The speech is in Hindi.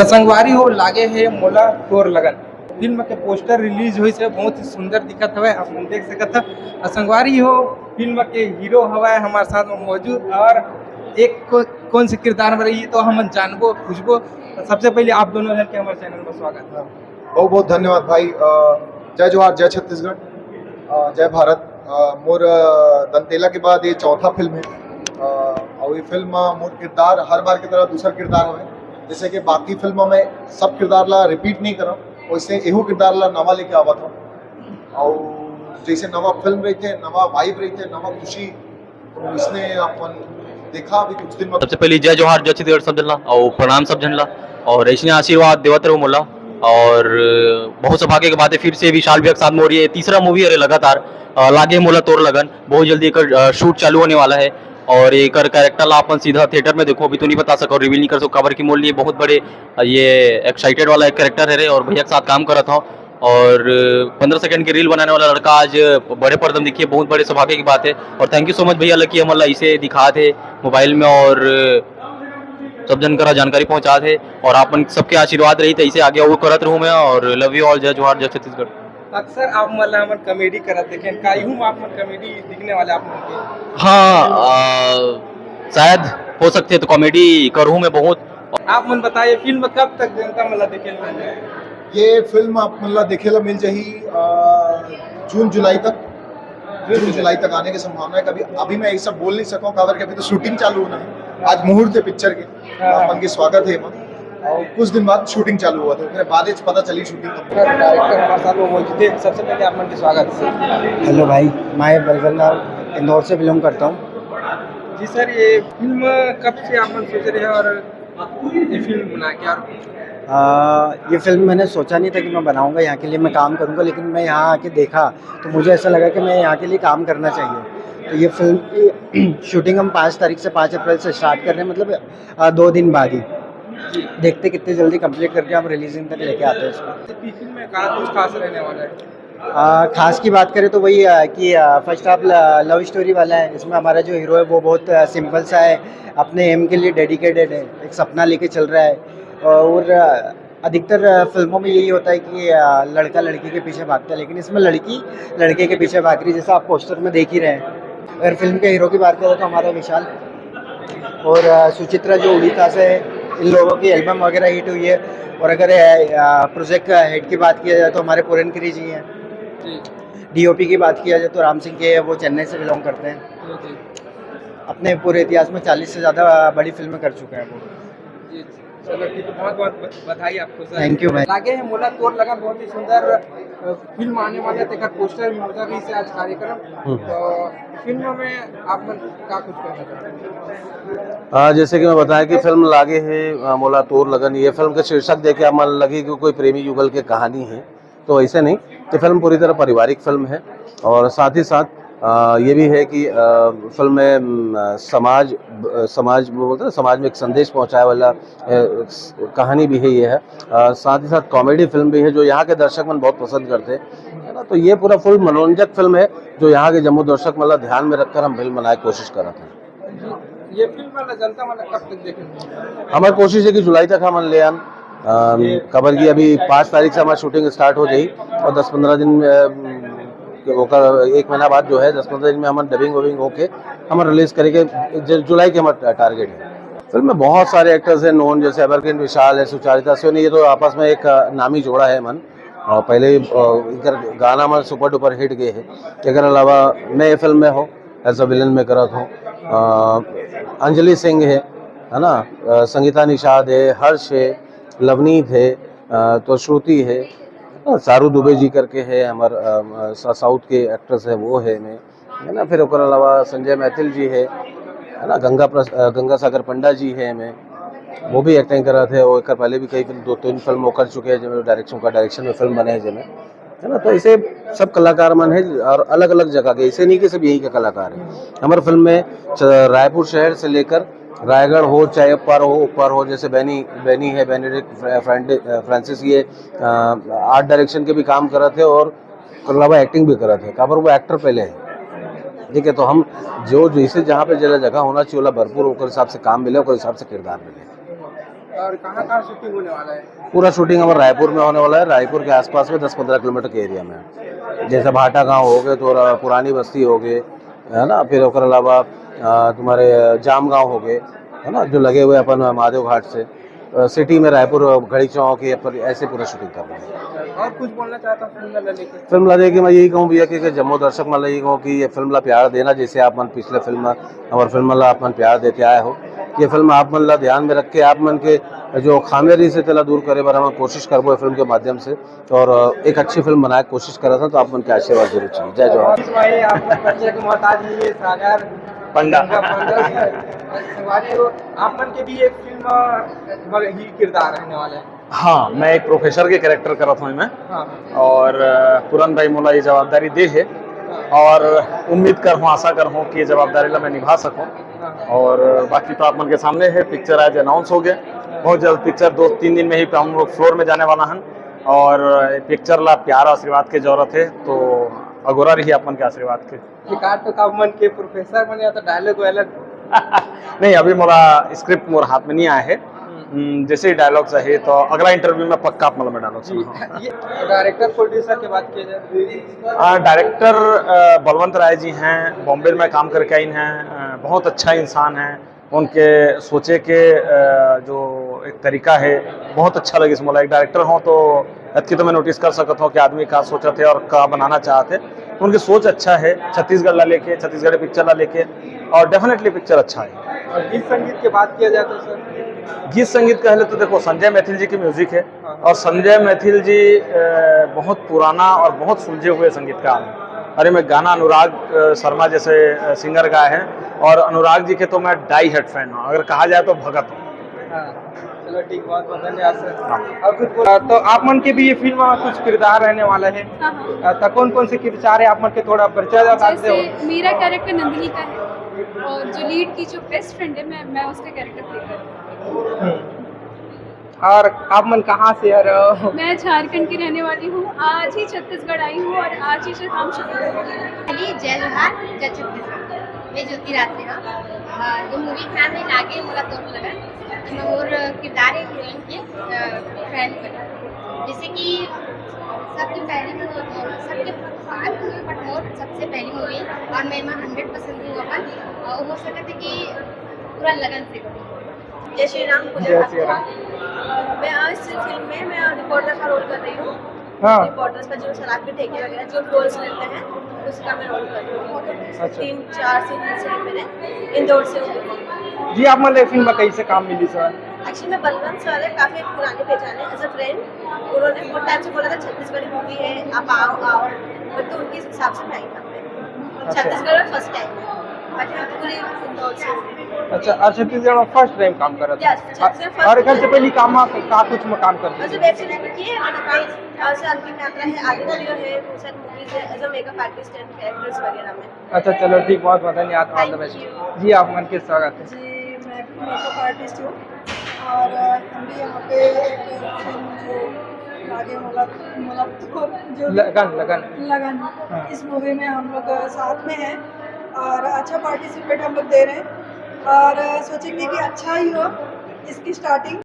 संगवारी हो लागे है मोला तोर लगन फिल्म के पोस्टर रिलीज हुई से बहुत ही सुंदर दिखत हवे आप मन देख सकत ह संगवारी हो फिल्म के हीरो हवे हमारे साथ में मौजूद और कौन से किरदार में रही तो हम जानबो पूछबो। सबसे पहले आप दोनों जन के हमारे चैनल में स्वागत है। बहुत बहुत धन्यवाद भाई। जय जोहार, जय छत्तीसगढ़, जय भारत। मोर दंतेला के बाद ये चौथा फिल्म है और ये फिल्म मोर किरदार हर बार की तरह दूसरा किरदार है। जैसे कि बाकी फिल्मों में सब किरदार ला रिपीट नहीं करा, वैसे एहू किरदार ला नवा लेके आवा था और जैसे नवा फिल्म रही थे, नवा वाइब रही थे, नवा खुशी, तो इसने अपन देखा अभी कुछ दिन में। सबसे पहले जय जोहार जय छत्तीसगढ़ सब जनला और प्रणाम सब जनला और ऐसे आशीर्वाद देवत रहो मोला और बहुत सौभाग्य की बात है फिर से विशाल भैया के साथ मोर ये तीसरा मूवी है लगातार लागे मोला तोर लगन। बहुत जल्दी एक शूट चालू होने वाला है और एक कैरेक्टर ला अपन सीधा थिएटर में देखो, अभी तो नहीं बता सको, रिवील नहीं कर सको खबर की मोल लिए बहुत बड़े ये एक्साइटेड वाला एक कैरेक्टर है रे और भैया के साथ काम कर रहा था और 15 सेकंड की रील बनाने वाला लड़का आज बड़े पर्दम दिखिए, बहुत बड़े सौभाग्य की बात है और थैंक यू सो मच भैया कि हम इसे दिखा थे मोबाइल में और सब जन करा जानकारी पहुंचा थे और आप सबके आशीर्वाद रही थे इसे आगे वो करत रहूँ मैं और लव यू ऑल। जय जोहार जय छत्तीसगढ़। अक्सर आप मतलब हमन कॉमेडी करत देखें काहू में आप मन कॉमेडी दिखने वाले आप मन के हाँ शायद हो सकते तो कॉमेडी करूँ मैं बहुत। आप मन बताइए फिल्म कब तक जनता मतलब देखे मिल जाए? ये फिल्म आप मतलब देखे ला मिल जाही जून जुलाई तक आने की संभावना है। कभी अभी मैं ये सब बोल नहीं सकूं खबर के, अभी तो शूटिंग चालू होना है। आज मुहूर्त है पिक्चर के, अपन के स्वागत है और कुछ दिन बाद शूटिंग चालू हुआ था, उसके बाद ही पता चली शूटिंग कब। डायरेक्टर हमारे साथ में मौजूद है, सबसे पहले आप मन के स्वागत से। हेलो भाई, मैं बलवंत इंदौर से बिलोंग करता हूँ। जी सर, ये फिल्म कब से आप मन सोच रहे हैं और ये फिल्म बना के और ये फिल्म मैंने सोचा नहीं था कि मैं बनाऊंगा, यहाँ के लिए मैं काम करूंगा, लेकिन मैं यहाँ आके देखा तो मुझे ऐसा लगा कि मैं यहाँ के लिए काम करना चाहिए। तो ये फिल्म की शूटिंग हम 5 तारीख से 5 अप्रैल से स्टार्ट कर रहे हैं, मतलब 2 दिन बाद ही। देखते कितने जल्दी कंप्लीट करके हम रिलीजिंग तक लेके आते हैं इसको। फिल्म में कुछ खास रहने वाला है? खास की बात करें तो वही कि फर्स्ट हाफ लव स्टोरी वाला है। इसमें हमारा जो हीरो है वो बहुत सिंपल सा है, अपने एम के लिए डेडिकेटेड है, एक सपना लेके चल रहा है और अधिकतर फिल्मों में यही होता है कि लड़का लड़की के पीछे भागता है, लेकिन इसमें लड़की लड़के के पीछे भाग रही है, जैसा आप पोस्टर में देख ही रहे हैं। अगर फिल्म के हीरो की बात करें तो हमारा विशाल और सुचित्रा जो उड़ीसा से है, इन लोगों की एल्बम वगैरह हिट हुई है। और अगर प्रोजेक्ट हेड की बात किया जाए तो हमारे पूरन गिरी जी हैं। डीओपी की बात किया जाए तो राम सिंह के, वो चेन्नई से बिलोंग करते हैं। अपने पूरे इतिहास में 40 से ज़्यादा बड़ी फिल्में कर चुके हैं वो। चलो ठीक है, बहुत बहुत बधाई आपको सर। थैंक यू भाई। लागे है मोला तोर लगा बहुत ही सुंदर फिल्म आने वाले थे, पोस्टर मिलता भी से आज कार्यक्रम। तो फिल्म में आप मन क्या कुछ कहना चाहते हैं? जैसे कि मैं बताया कि फिल्म लागे है मोला तोर लगन। ये फिल्म का शीर्षक देखे आप मन लगे कि कोई प्रेमी युगल की कहानी है, तो ऐसे नहीं। ये फिल्म पूरी तरह पारिवारिक फिल्म है और साथ ही साथ ये भी है कि फिल्म में समाज वो बोलते हैं समाज में एक संदेश पहुंचाए वाला कहानी भी है। ये है साथ ही साथ कॉमेडी फिल्म भी है जो यहाँ के दर्शक मन बहुत पसंद करते हैं, है ना। तो ये पूरा फुल मनोरंजक फिल्म है जो यहाँ के जम्मू दर्शक मतलब ध्यान में रखकर हम फिल्म बनाने की कोशिश कर रहे हैं। ये फिल्म वाला जनता वाला कब तक देखेंगे? हमारी कोशिश है कि जुलाई तक हम ले आन खबर की। अभी 5 तारीख से हमारी शूटिंग स्टार्ट हो जाएगी और 10-15 दिन होकर 1 महीना बाद जो है 10-15 दिन में हम डबिंग वबिंग होके हम रिलीज करेंगे। जुलाई के हमारा टारगेट है। फिल्म में बहुत सारे एक्टर्स हैं नोन, जैसे एवरग्रीन विशाल है, सुचारिता सोनी, ये तो आपस में एक नामी जोड़ा है मन और पहले इनका गाना मन सुपर डुपर हिट गए है। इसके अलावा मैं फिल्म में हो एज अ विलन में करत हूँ। अंजलि सिंह है ना, संगीता निषाद है, हर्ष है, लवनीत है, तो श्रुति है, सारू दुबे जी करके है हमारे साउथ के एक्ट्रेस है वो है मैं, है ना। फिर उसके अलावा संजय मैथिल जी है ना, गंगा सागर पंडा जी है मैं, वो भी एक्टिंग कर रहे थे। वो एक पहले भी कई 2-3 फिल्म वो कर चुके हैं जो डायरेक्शन में फिल्म बने हैं जिनमें, है ना। तो ऐसे सब कलाकार मन है और अलग अलग जगह के, ऐसे नहीं कि सब यही के कलाकार हैं। हमारे फिल्म में रायपुर शहर से लेकर रायगढ़ हो, चाहे ऊपर हो, जैसे बेनी है, बेनेडिक्ट फ्रांसिस, ये आर्ट डायरेक्शन के भी काम कर रहे थे और अलावा एक्टिंग भी कर रहे थे। काबर वो एक्टर पहले है, ठीक है। तो हम जो जैसे जहाँ पे जगह होना चाहिए भरपूर होकर हिसाब से काम मिले और हिसाब से किरदार मिले। और कहाँ कहाँ शूटिंग होने वाला है? पूरा शूटिंग हमारा रायपुर में होने वाला है, रायपुर के आसपास में 10-15 किलोमीटर के एरिया में, जैसे भाटा गांव हो गए तो पुरानी बस्ती हो गए, है ना, फिर उसके अलावा तुम्हारे जाम गांव हो गए, है ना, जो लगे हुए अपन महादेव घाट से सिटी में, रायपुर घड़ी चौक ये पर ऐसे पूरा शूटिंग कर रहे हैं। और कुछ बोलना चाहता हूँ फिल्म ला लेके? फिल्म ला देखिए मैं यही कहूँ भैया कि जम्मू दर्शक मन यही कहूँ कि ये फिल्म ला प्यार देना, जैसे आप मन पिछले फिल्म और फिल्म ला आप मन प्यार देते आए हो, ये फिल्म आप मन ला ध्यान में रख के आप मन के जो खामियारी से तेला दूर करे बार हम कोशिश करबो फिल्म के माध्यम से, और एक अच्छी फिल्म बनाए कोशिश करा था, तो आप मन के आशीर्वाद जरूर चाहिए। जय जवाहर। भाई आपको परिचय के मोहताज नहीं है, सागर पंडा। संगवारी हो, आप मन के भी एक फिल्म ही किरदार रहने वाला है। हाँ, मैं एक प्रोफेसर के कैरेक्टर करत हूँ मैं, हाँ और पूरन भाई मोला ये जवाबदारी दे है, और उम्मीद कर हूँ, आशा कर हूँ कि ये जवाबदारी ला मैं निभा सकूँ। और बाकी तो आप मन के सामने है, पिक्चर आज अनाउंस हो गया, बहुत जल्द पिक्चर 2-3 दिन में ही हम लोग फ्लोर में जाने वाला हैं, और पिक्चर ला प्यार आशीर्वाद की जरूरत है, तो अगोरा रही आप मन के आशीर्वाद के। एक आठ तो आप मन के प्रोफेसर बने या तो डायलॉग वायलॉग नहीं, अभी मोला स्क्रिप्ट मोर हाथ में नहीं आया है, जैसे ही डायलॉग्स है तो अगला इंटरव्यू में पक्का आप मतलब डायलॉग सुना। ये डायरेक्टर प्रोड्यूसर की बात की जाए, डायरेक्टर बलवंत राय जी हैं, बॉम्बे में काम करके आई हैं, बहुत अच्छा इंसान है, उनके सोचे के जो एक तरीका है बहुत अच्छा लगे। इसमें एक डायरेक्टर हो तो अतकी तो मैं नोटिस कर सकता हूँ कि आदमी का सोचा थे और का बनाना चाहते, उनकी सोच अच्छा है, छत्तीसगढ़ ला लेके, छत्तीसगढ़ी पिक्चर ला लेके, और डेफिनेटली पिक्चर अच्छा है। और गीत संगीत की बात किया जाए तो सर, गीत संगीत कहले तो देखो संजय मैथिल जी की म्यूजिक है, और संजय मैथिल जी बहुत पुराना और बहुत सुलझे हुए संगीतकार हैं। अरे मैं गाना अनुराग शर्मा जैसे सिंगर गाए हैं, और अनुराग जी के तो मैं डाई हेड फैन हूँ, अगर कहा जाए तो भगत हूँ। हाँ, चलो ठीक, बहुत बहुत धन्यवाद सर। और कुछ तो आप मन के भी ये फिल्म में कुछ किरदार रहने वाला है, तो कौन कौन से किरदार है आप मन के थोड़ा परिचय बता दो। जैसे मेरा कैरेक्टर नंदिनी का है, और जो लीड की जो बेस्ट फ्रेंड है मैं उसका कैरेक्टर प्ले कर रही हूँ। और आप मन कहाँ से आ रहे हो? मैं झारखंड की रहने वाली हूँ, आज ही छत्तीसगढ़ आई हूँ, और आज ही से हम शूटिंग। जय जोहार, जय छत्तीसगढ़। मैं ज्योति रात्रि हाँ, जो मूवी फैन में लागे मोला तोड़ लगा, मैं और किरदार है हीरोइन के फ्रेंड पर, जैसे कि सबकी पहली सबके बाद हुई, बट मोर सबसे पहली मूवी, और मैं 100% हूँ अपन, और हो सकता है कि पूरा लगन से। जय श्री राम। जय श्री राम। मैं आज इस फिल्म में मैं रिपोर्टर का रोल कर रही हूँ। हाँ। रिपोर्टर्स का जो शराब के ठेके वगैरह जो रोल्स रहते हैं उसका मैं रोल कर रही हूँ। अच्छा। 3-4 सीजन से मेरे इंदौर से हुई। जी, आप मन फिल्म में कैसे काम मिली सर? एक्चुअली मैं बलवंत सर है, काफ़ी पुराने पहचान है एज अ फ्रेंड, उन्होंने बहुत टाइम से बोला था छत्तीसगढ़ी मूवी है, आप आओ, तो उनके हिसाब से मैं आई था। छत्तीसगढ़ में फर्स्ट टाइम है, बट मैं पूरे इंदौर से हूँ। अच्छा, और छत्तीसगढ़ में फर्स्ट टाइम काम कर रहा Yes, छत्तीसगढ़ था, first और घर से time। पहले का कुछ में काम कर वैसे वेब सीरीज में किए मैंने काम, और से अंतिम यात्रा है, आगे वीडियो है, बहुत सारी मूवीज है as a makeup artist and characters वगैरह में। अच्छा, चलो ठीक, बहुत बहुत धन्यवाद, all the Thank best. you। जी, आप मन के स्वागत है। जी, मैं मेकअप आर्टिस्ट हूँ, और हम भी यहाँ पे एक फिल्म जो लागे जो लगन हाँ। इस मूवी में हम लोग साथ में हैं, और अच्छा पार्टिसिपेट हम लोग दे रहे हैं, और सोचेंगे कि अच्छा ही हो इसकी स्टार्टिंग।